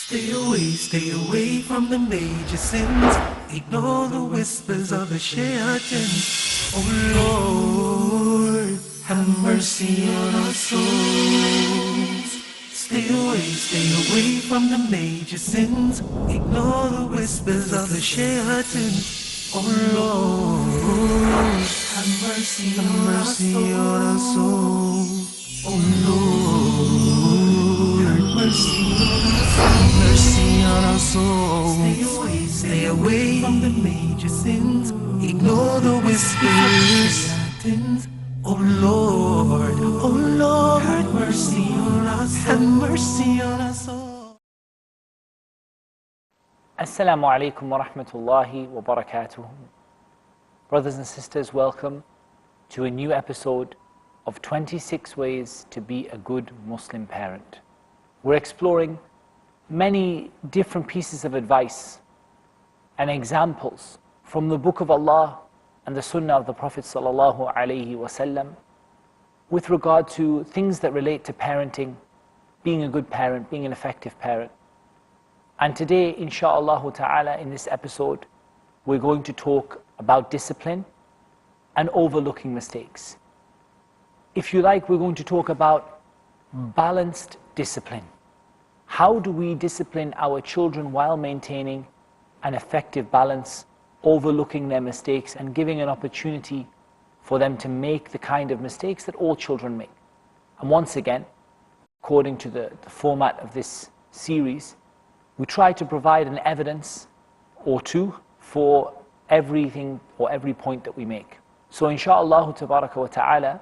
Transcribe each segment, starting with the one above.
Stay away from the major sins. Ignore the whispers of the shayateens. Oh Lord, have mercy on our souls. Stay away from the major sins. Ignore the whispers of the shayateens. Oh Lord, have mercy on our souls. Oh Lord, have mercy on our souls. Stay away from the major sins. Ignore the whispers. Oh Lord, have mercy on us. Have mercy on us all. Assalamu alaikum wa rahmatullahi wa barakatuh. Brothers and sisters, welcome to a new episode of 26 Ways to Be a Good Muslim Parent. We're exploring many different pieces of advice and examples from the Book of Allah and the Sunnah of the Prophet sallallahu alaihi wasallam with regard to things that relate to parenting, being a good parent, being an effective parent. And today, insha'Allah ta'ala, in this episode, we're going to talk about discipline and overlooking mistakes. If you like, we're going to talk about balanced discipline. How do we discipline our children while maintaining an effective balance, overlooking their mistakes and giving an opportunity for them to make the kind of mistakes that all children make? And once again, according to the format of this series, we try to provide an evidence or two for everything or every point that we make. So insha'Allah tabaraka wa ta'ala,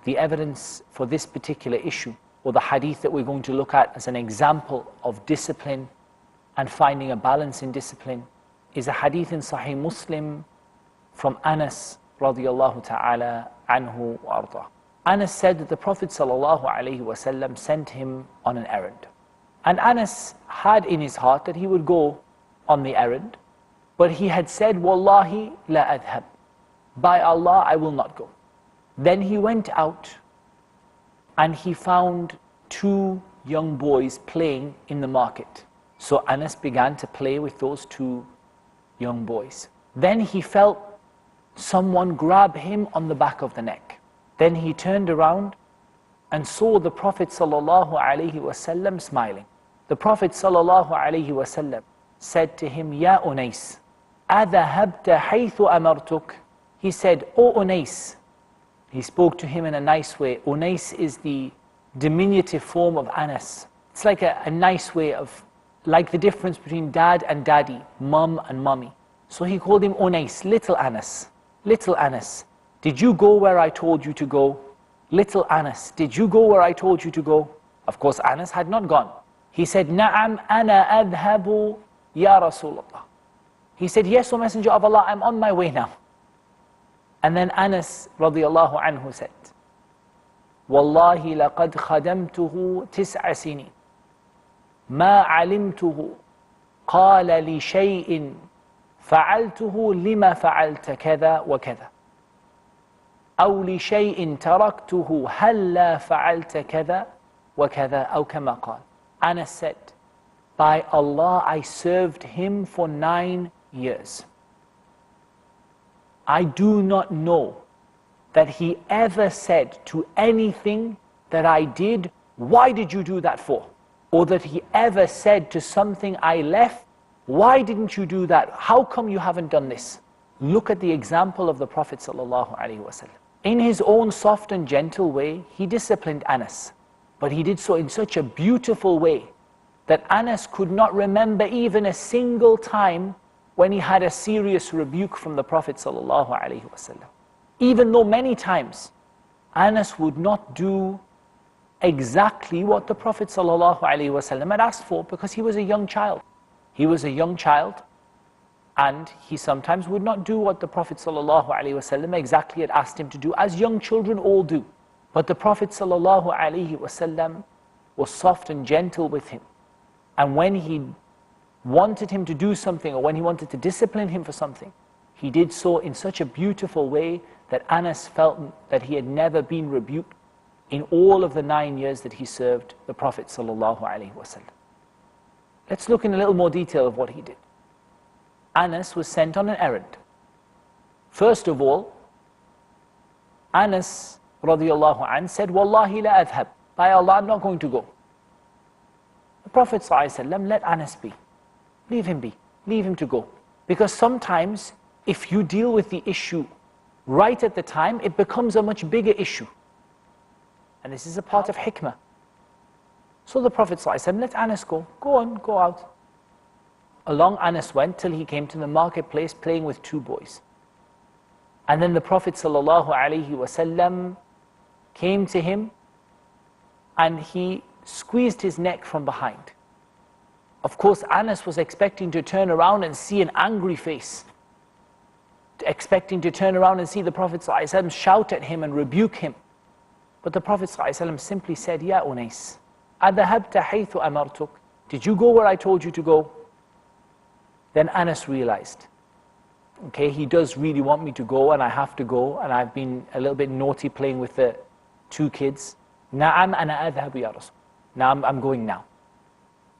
the evidence for this particular issue, or the hadith that we're going to look at as an example of discipline and finding a balance in discipline, is a hadith in Sahih Muslim from Anas radiyallahu ta'ala anhu wa arda. Anas said that the Prophet sallallahu alaihi wasallam sent him on an errand. And Anas had in his heart that he would go on the errand, but he had said, Wallahi la adhab. By Allah, I will not go. Then he went out and he found two young boys playing in the market. So Anas began to play with those two young boys. Then he felt someone grab him on the back of the neck. Then he turned around and saw the Prophet sallallahu alaihi wasallam smiling. The Prophet sallallahu alaihi wasallam said to him, Ya Unais, adhahabta haythu amartuk. He said, O Unais. He spoke to him in a nice way. Unais is the diminutive form of Anas. It's like a nice way of, like the difference between dad and daddy, mum and mummy. So he called him Unais, little Anas. Little Anas, did you go where I told you to go? Little Anas, did you go where I told you to go? Of course, Anas had not gone. He said, Na'am ana adhabu ya Rasulullah. He said, yes, O Messenger of Allah, I'm on my way now. And then Anas radiyallahu anhu said, Wallahi laqad khadamtuhu tis'a sinin. Ma alimtuhu qala li shay'in fa'altuhu lima fa'alta kadha wa kadha. أو لشيء تركته هلا فعلت كذا وكذا أو كما قال. Anas said, by Allah, I served him for 9 years. I do not know that he ever said to anything that I did, why did you do that for? Or that he ever said to something I left, why didn't you do that? How come you haven't done this? Look at the example of the Prophet sallallahu alaihi wasallam. In his own soft and gentle way, he disciplined Anas. But he did so in such a beautiful way that Anas could not remember even a single time when he had a serious rebuke from the Prophet sallallahu alaihi wasallam. Even though many times Anas would not do exactly what the Prophet sallallahu alaihi wasallam had asked for, because he was a young child. He was a young child, and he sometimes would not do what the Prophet sallallahu alaihi wasallam exactly had asked him to do, as young children all do. But the Prophet sallallahu alaihi wasallam was soft and gentle with him. And when he wanted him to do something, or when he wanted to discipline him for something, he did so in such a beautiful way that Anas felt that he had never been rebuked in all of the 9 years that he served the Prophet sallallahu alaihi wasallam. Let's look in a little more detail of what he did. Anas was sent on an errand. First of all, Anas radiallahu anh said, Wallahi la adhab. By Allah, I'm not going to go. The Prophet ﷺ, let Anas be. Leave him be. Leave him to go. Because sometimes, if you deal with the issue right at the time, it becomes a much bigger issue. And this is a part of hikmah. So the Prophet ﷺ, let Anas go. Go on, go out. Along Anas went till he came to the marketplace playing with two boys. And then the Prophet ﷺ came to him and he squeezed his neck from behind. Of course, Anas was expecting to turn around and see an angry face, expecting to turn around and see the Prophet ﷺ shout at him and rebuke him. But the Prophet ﷺ simply said, Ya Unais, أَذَهَبْتَ حَيْثُ أَمَرْتُكَ. Did you go where I told you to go? Then Anas realized, okay, he does really want me to go and I have to go, and I've been a little bit naughty playing with the two kids. Na'am ana adhabu ya Rasul. Now I'm going now.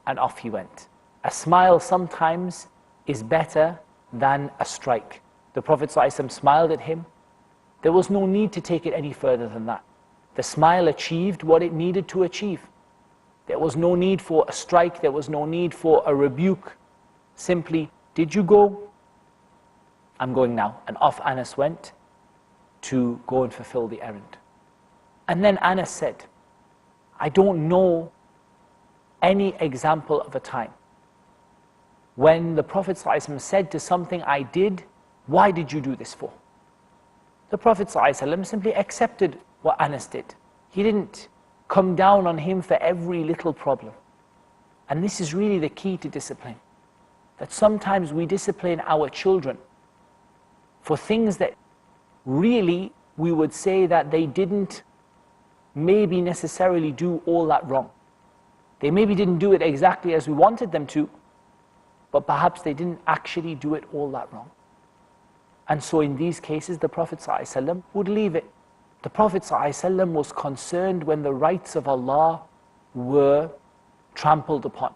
And off he went. A smile sometimes is better than a strike. The Prophet ﷺ smiled at him. There was no need to take it any further than that. The smile achieved what it needed to achieve. There was no need for a strike, there was no need for a rebuke. Simply, did you go? I'm going now. And off Anas went to go and fulfill the errand. And then Anas said, I don't know any example of a time when the Prophet ﷺ said to something I did, why did you do this for? The Prophet ﷺ simply accepted what Anas did. He didn't come down on him for every little problem. And this is really the key to discipline. That sometimes we discipline our children for things that really we would say that they didn't maybe necessarily do all that wrong. They maybe didn't do it exactly as we wanted them to, but perhaps they didn't actually do it all that wrong. And so in these cases, the Prophet ﷺ would leave it. The Prophet ﷺ was concerned when the rights of Allah were trampled upon,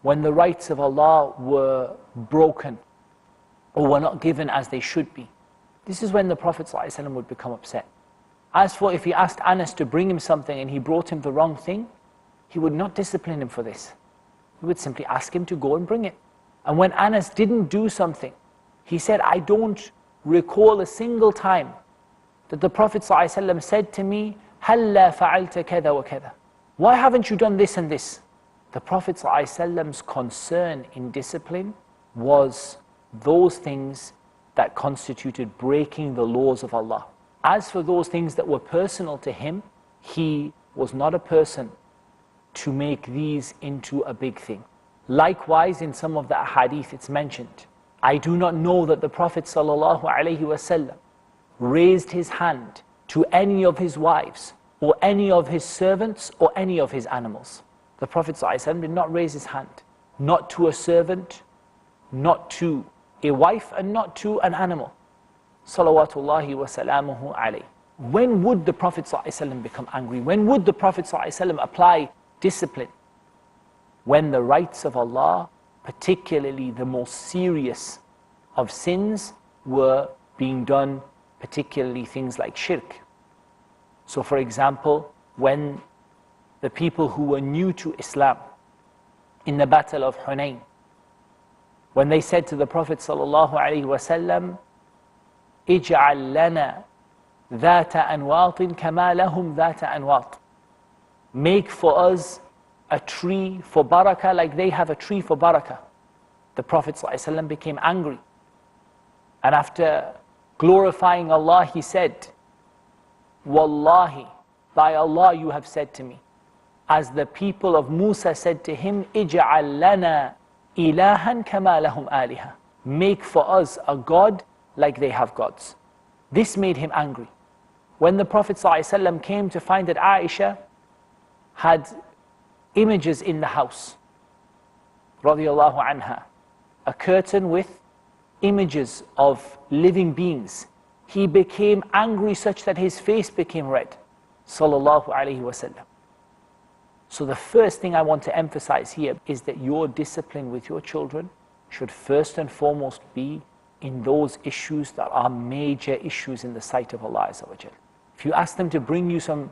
when the rights of Allah were broken or were not given as they should be. This is when the Prophet ﷺ would become upset. As for if he asked Anas to bring him something and he brought him the wrong thing, he would not discipline him for this. He would simply ask him to go and bring it. And when Anas didn't do something, he said, I don't recall a single time that the Prophet ﷺ said to me, هَلَّا فَعَلْتَ كَذَا وَكَذَا. Why haven't you done this and this? The Prophet ﷺ's concern in discipline was those things that constituted breaking the laws of Allah. As for those things that were personal to him, he was not a person to make these into a big thing. Likewise, in some of the ahadith it's mentioned, I do not know that the Prophet ﷺ raised his hand to any of his wives or any of his servants or any of his animals. The Prophet ﷺ did not raise his hand, not to a servant, not to a wife, and not to an animal. Salawatullahi wa salamuhu alayhi. When would the Prophet ﷺ become angry? When would the Prophet ﷺ apply discipline? When the rights of Allah, particularly the most serious of sins, were being done, particularly things like shirk. So for example, when the people who were new to Islam in the battle of Hunayn, when they said to the Prophet ﷺ, اجعل لنا ذات أنواط كما لهم ذات أنواط. Make for us a tree for barakah like they have a tree for barakah. The Prophet ﷺ became angry. And after glorifying Allah, he said, Wallahi, by Allah you have said to me, as the people of Musa said to him, اجعل لنا إلها كما لهم آلهة. Make for us a God like they have gods. This made him angry. When the Prophet ﷺ came to find that Aisha had images in the house, radiyallahu anha, a curtain with images of living beings, he became angry such that his face became red, sallallahu alayhi wasallam. So the first thing I want to emphasize here is that your discipline with your children should first and foremost be in those issues that are major issues in the sight of Allah Azza wa Jal. If you ask them to bring you some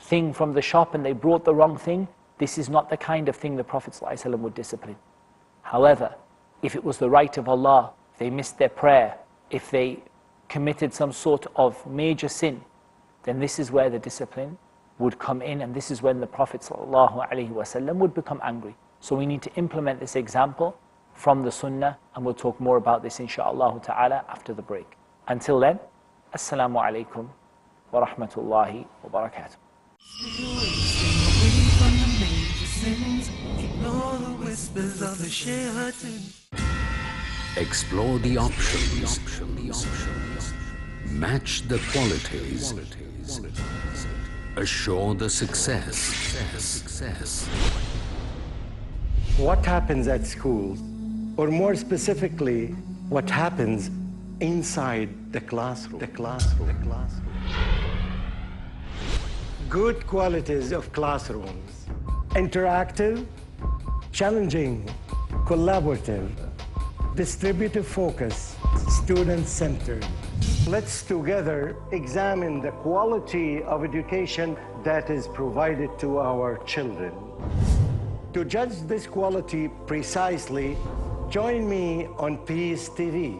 thing from the shop and they brought the wrong thing, this is not the kind of thing the Prophet ﷺ would discipline. However, if it was the right of Allah, if they missed their prayer, if they committed some sort of major sin, then this is where the discipline would come in, and this is when the Prophet ﷺ would become angry. So we need to implement this example from the Sunnah, and we'll talk more about this insha'Allah ta'ala after the break. Until then, Assalamu alaikum wa rahmatullahi wa barakatuh. Away from the major sins, ignore the whispers of the shaitan. Explore the options. Match the qualities. Assure the success. What happens at school, or more specifically, what happens inside the classroom. Good qualities of classrooms: interactive, challenging, collaborative, distributive focus, student-centered. Let's together examine the quality of education that is provided to our children. To judge this quality precisely, join me on Peace TV.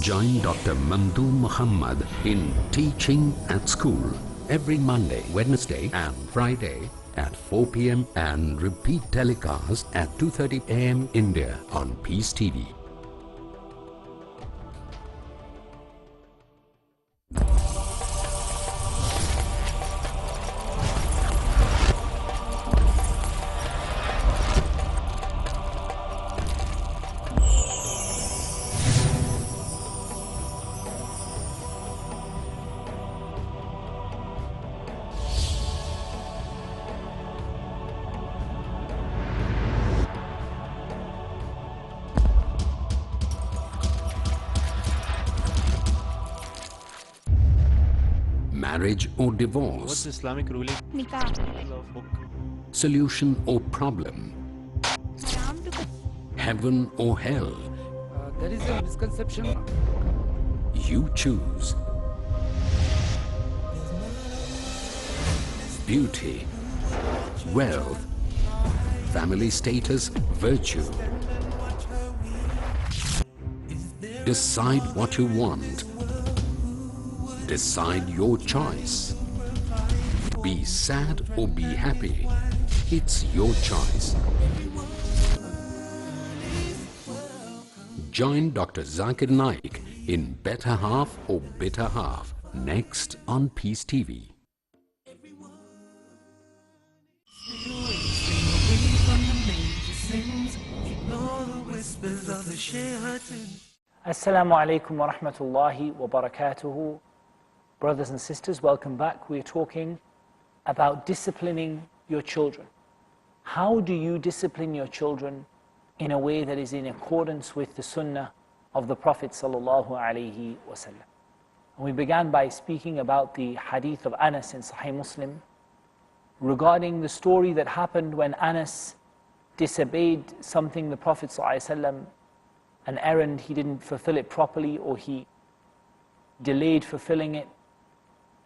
Join Dr. Muhammed in Teaching at School every Monday, Wednesday and Friday at 4 p.m. and repeat telecast at 2:30 a.m. India on Peace TV. Marriage or divorce? What's Islamic ruling? Nikah. Solution or problem? Heaven or hell? There is a misconception. You choose. Beauty, wealth, family status, virtue. Decide what you want. Decide your choice. Be sad or be happy. It's your choice. Join Dr. Zakir Naik in Better Half or Bitter Half, next on Peace TV. Away from the major sins, ignore the whispers of the shaitan. Assalamu alaikum wa rahmatullahi wa barakatuhu. Brothers and sisters, welcome back. We're talking about disciplining your children. How do you discipline your children in a way that is in accordance with the sunnah of the Prophet sallallahu alaihi wasallam? And we began by speaking about the hadith of Anas in Sahih Muslim regarding the story that happened when Anas disobeyed something the Prophet sallallahu alaihi wasallam, an errand, he didn't fulfill it properly or he delayed fulfilling it,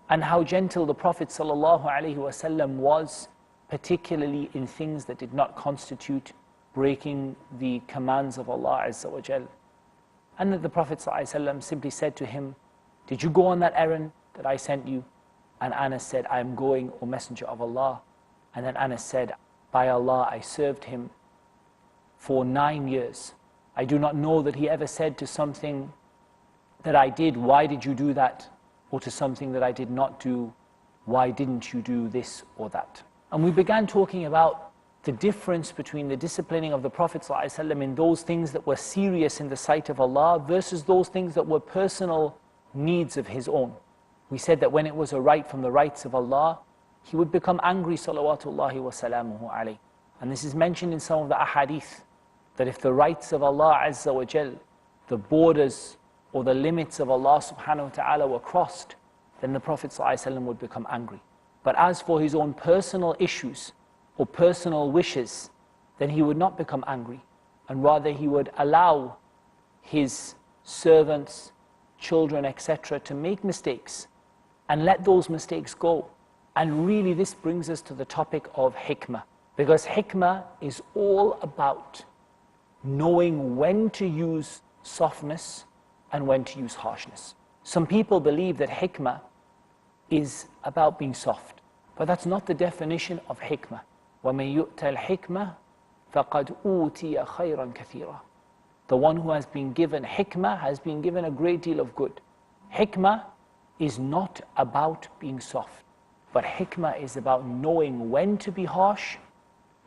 and how gentle the Prophet ﷺ was, particularly in things that did not constitute breaking the commands of Allah Azza wa Jal. And that the Prophet ﷺ simply said to him, "Did you go on that errand that I sent you?" And Anas said, "I am going, O Messenger of Allah." And then Anas said, "By Allah, I served him for 9 years. I do not know that he ever said to something that I did, 'Why did you do that?' or to something that I did not do, 'Why didn't you do this or that?'" And we began talking about the difference between the disciplining of the Prophet ﷺ in those things that were serious in the sight of Allah versus those things that were personal needs of his own. We said that when it was a right from the rights of Allah, he would become angry, salawatullahi wa salamuhu alayhi. And this is mentioned in some of the ahadith, that if the rights of Allah Azza wa Jal, the borders or the limits of Allah subhanahu wa ta'ala were crossed, then the Prophet ﷺ would become angry. But as for his own personal issues, or personal wishes, then he would not become angry, and rather he would allow his servants, children, etc. to make mistakes and let those mistakes go. And really this brings us to the topic of hikmah, because hikmah is all about knowing when to use softness and when to use harshness. Some people believe that hikmah is about being soft, but that's not the definition of hikmah. وَمَن يُؤْتَ الْحِكْمَةَ فَقَدْ أُوتِيَ خَيْرًا كَثِيرًا. The one who has been given hikmah has been given a great deal of good. Hikmah is not about being soft, but hikmah is about knowing when to be harsh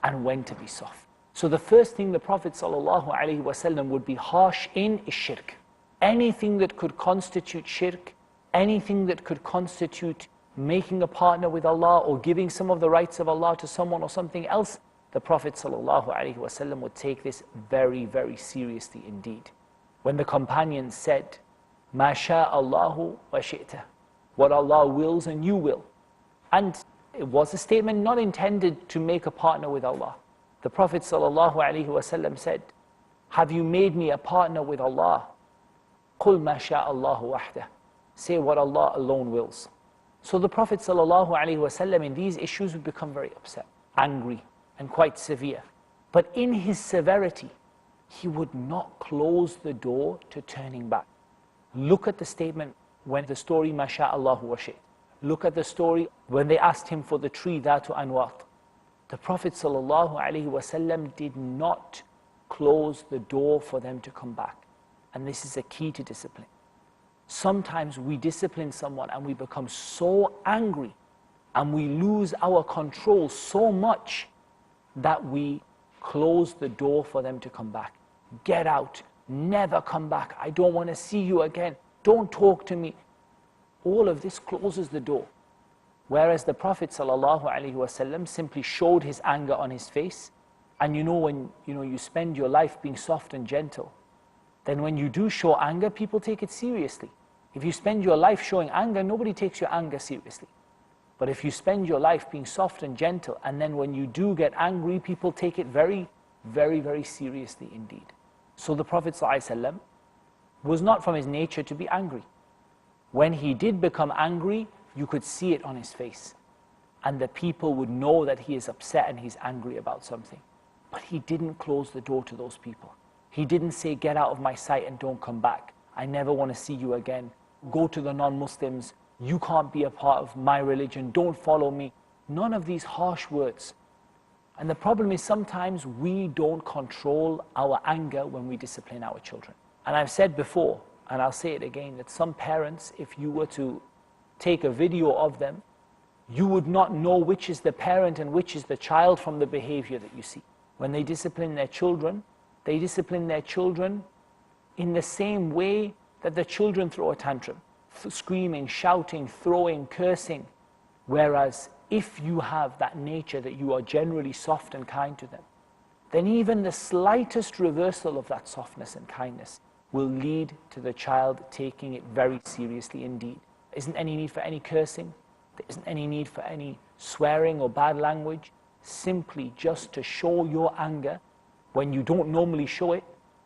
and when to be soft. So the first thing the Prophet ﷺ would be harsh in is shirk. Anything that could constitute shirk, anything that could constitute making a partner with Allah or giving some of the rights of Allah to someone or something else, the Prophet ﷺ would take this very, very seriously indeed. When the companions said, مَا شَاءَ اللَّهُ وَشِئْتَ, what Allah wills and you will. And it was a statement not intended to make a partner with Allah. The Prophet ﷺ said, have you made me a partner with Allah? قُلْ مَا شَاءَ اللَّهُ وَحْدَهُ, say what Allah alone wills. So the Prophet ﷺ in these issues would become very upset, angry, and quite severe. But in his severity, he would not close the door to turning back. Look at the statement when the story, مَا شَاءَ اللَّهُ وَشِئْتَ. Look at the story when they asked him for the tree, ذَاتُ أَنْوَاطٍ. The Prophet ﷺ did not close the door for them to come back. And this is a key to discipline. Sometimes we discipline someone and we become so angry and we lose our control so much that we close the door for them to come back. Get out, never come back, I don't want to see you again, don't talk to me. All of this closes the door. Whereas the Prophet ﷺ simply showed his anger on his face. And when you spend your life being soft and gentle, then when you do show anger, people take it seriously. If you spend your life showing anger, nobody takes your anger seriously. But if you spend your life being soft and gentle, and then when you do get angry, people take it very, very, very seriously indeed. So the Prophet ﷺ was not from his nature to be angry. When he did become angry, you could see it on his face. And the people would know that he is upset and he's angry about something. But he didn't close the door to those people. He didn't say, get out of my sight and don't come back. I never want to see you again. Go to the non-Muslims. You can't be a part of my religion. Don't follow me. None of these harsh words. And the problem is sometimes we don't control our anger when we discipline our children. And I've said before, and I'll say it again, that some parents, if you were to take a video of them, you would not know which is the parent and which is the child from the behavior that you see. When they discipline their children in the same way that the children throw a tantrum, screaming, shouting, throwing, cursing. Whereas if you have that nature that you are generally soft and kind to them, then even the slightest reversal of that softness and kindness will lead to the child taking it very seriously indeed. There isn't any need for any cursing. There isn't any need for any swearing or bad language. Simply just to show your anger when you don't normally show it,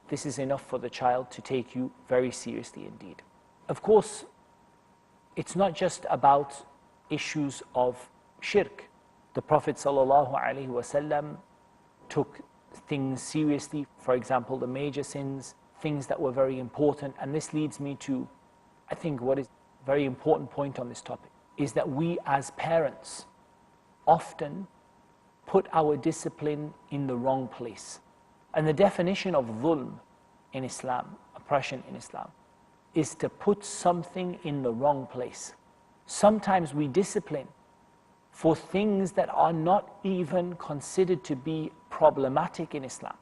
this is enough for the child to take you very seriously indeed. Of course, it's not just about issues of shirk. The Prophet ﷺ took things seriously, for example, the major sins, things that were very important. And this leads me to, I think, what is a very important point on this topic, is that we as parents often put our discipline in the wrong place. And the definition of dhulm in Islam, oppression in Islam, is to put something in the wrong place. Sometimes we discipline for things that are not even considered to be problematic in Islam.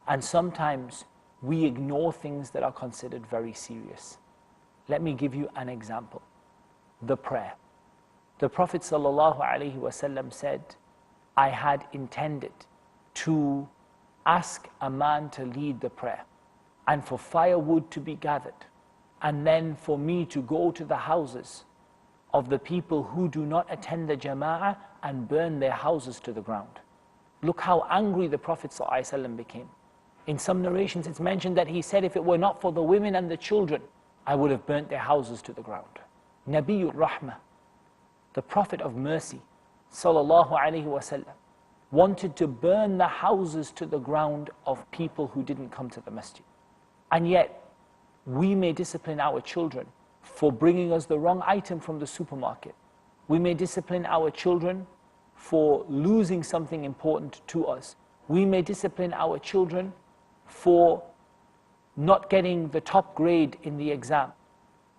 And sometimes we ignore things that are considered very serious. Let me give you an example. The prayer. The Prophet ﷺ said, I had intended to ask a man to lead the prayer, and for firewood to be gathered, and then for me to go to the houses of the people who do not attend the jama'ah and burn their houses to the ground. Look how angry the Prophet ﷺ became. In some narrations it's mentioned that he said, if it were not for the women and the children, I would have burnt their houses to the ground. Nabiyul Rahmah, the Prophet of mercy, sallallahu alaihi wasallam, wanted to burn the houses to the ground of people who didn't come to the masjid. And yet, we may discipline our children for bringing us the wrong item from the supermarket. We may discipline our children for losing something important to us. We may discipline our children for not getting the top grade in the exam.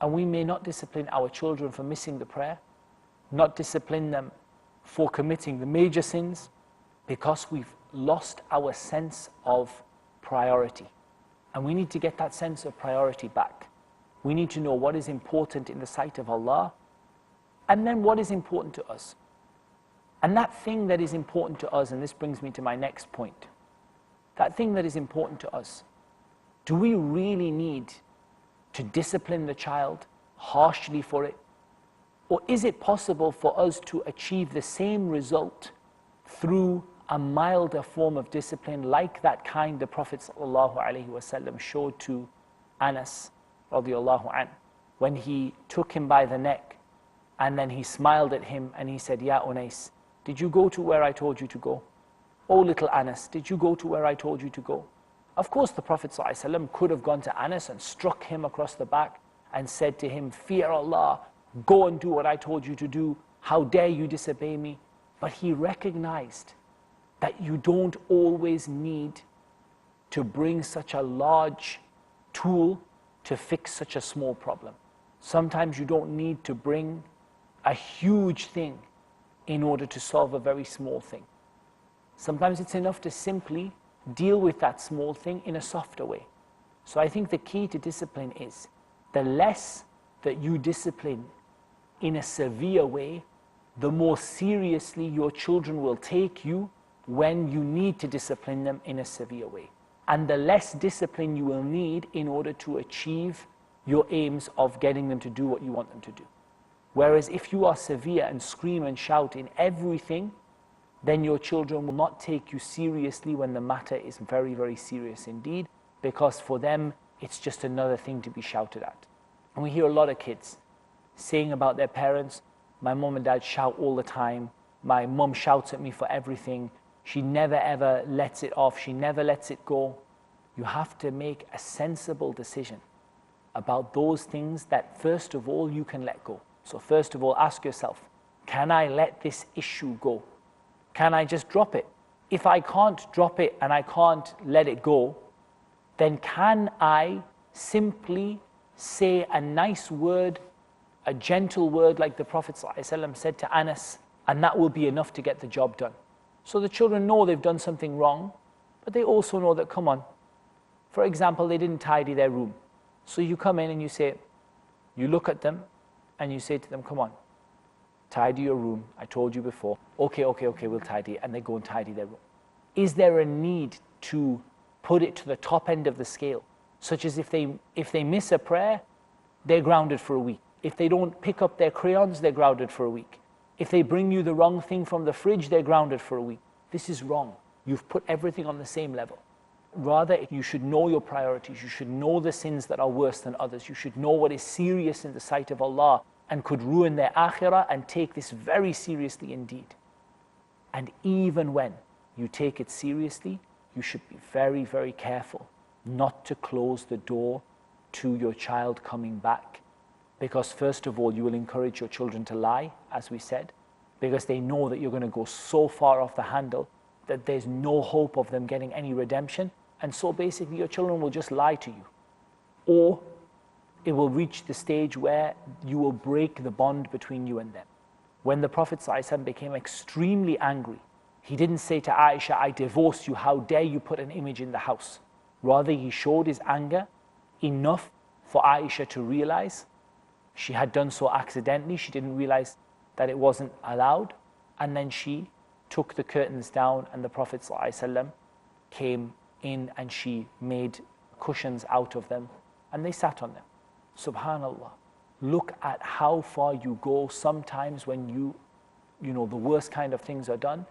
And we may not discipline our children for missing the prayer, not discipline them for committing the major sins, because we've lost our sense of priority. And we need to get that sense of priority back. We need to know what is important in the sight of Allah, and then what is important to us. And that thing that is important to us, and this brings me to my next point, that thing that is important to us, do we really need to discipline the child harshly for it? Or is it possible for us to achieve the same result through a milder form of discipline, like that kind the Prophet ﷺ showed to Anas radiallahu anh, when he took him by the neck and then he smiled at him and he said, Ya Unais, did you go to where I told you to go? Oh little Anas, did you go to where I told you to go? Of course the Prophet ﷺ could have gone to Anas and struck him across the back and said to him, fear Allah, go and do what I told you to do, how dare you disobey me? But he recognized that you don't always need to bring such a large tool to fix such a small problem. Sometimes you don't need to bring a huge thing in order to solve a very small thing. Sometimes it's enough to simply deal with that small thing in a softer way. So I think the key to discipline is, the less that you discipline in a severe way, the more seriously your children will take you when you need to discipline them in a severe way. And the less discipline you will need in order to achieve your aims of getting them to do what you want them to do. Whereas if you are severe and scream and shout in everything, then your children will not take you seriously when the matter is very, very serious indeed, because for them it's just another thing to be shouted at. And we hear a lot of kids saying about their parents, my mom and dad shout all the time, my mom shouts at me for everything, she never ever lets it off, she never lets it go. You have to make a sensible decision about those things that first of all you can let go. So first of all, ask yourself, can I let this issue go? Can I just drop it? If I can't drop it and I can't let it go, then can I simply say a nice word, a gentle word like the Prophet ﷺ said to Anas, and that will be enough to get the job done. So the children know they've done something wrong, but they also know that, come on, for example, they didn't tidy their room. So you come in and you say, you look at them and you say to them, come on, tidy your room, I told you before. Okay, we'll tidy it. And they go and tidy their room. Is there a need to put it to the top end of the scale? Such as if they miss a prayer, they're grounded for a week. If they don't pick up their crayons, they're grounded for a week. If they bring you the wrong thing from the fridge, they're grounded for a week. This is wrong. You've put everything on the same level. Rather, you should know your priorities. You should know the sins that are worse than others. You should know what is serious in the sight of Allah and could ruin their akhirah, and take this very seriously indeed. And even when you take it seriously, you should be very, very careful not to close the door to your child coming back. Because first of all, you will encourage your children to lie, as we said, because they know that you're going to go so far off the handle that there's no hope of them getting any redemption. And so basically your children will just lie to you. Or it will reach the stage where you will break the bond between you and them. When the Prophet ﷺ became extremely angry, he didn't say to Aisha, I divorce you, how dare you put an image in the house. Rather, he showed his anger enough for Aisha to realize she had done so accidentally. She didn't realize that it wasn't allowed. And then she took the curtains down, and the Prophet ﷺ came in and she made cushions out of them and they sat on them. Subhanallah. Look at how far you go sometimes when you know, the worst kind of things are done.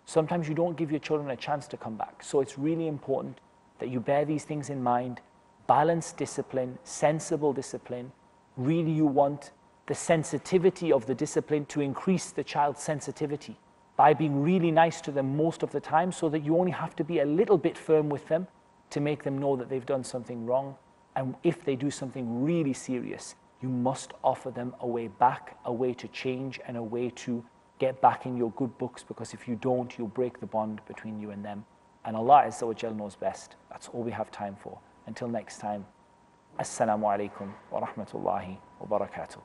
Sometimes you don't give your children a chance to come back. So it's really important that you bear these things in mind. Balanced discipline, sensible discipline. Really you want the sensitivity of the discipline to increase the child's sensitivity by being really nice to them most of the time, so that you only have to be a little bit firm with them to make them know that they've done something wrong. And if they do something really serious, you must offer them a way back, a way to change, and a way to get back in your good books, because if you don't, you'll break the bond between you and them. And Allah Azza wa Jal knows best. That's all we have time for. Until next time, Assalamu alaikum wa rahmatullahi wa barakatuh.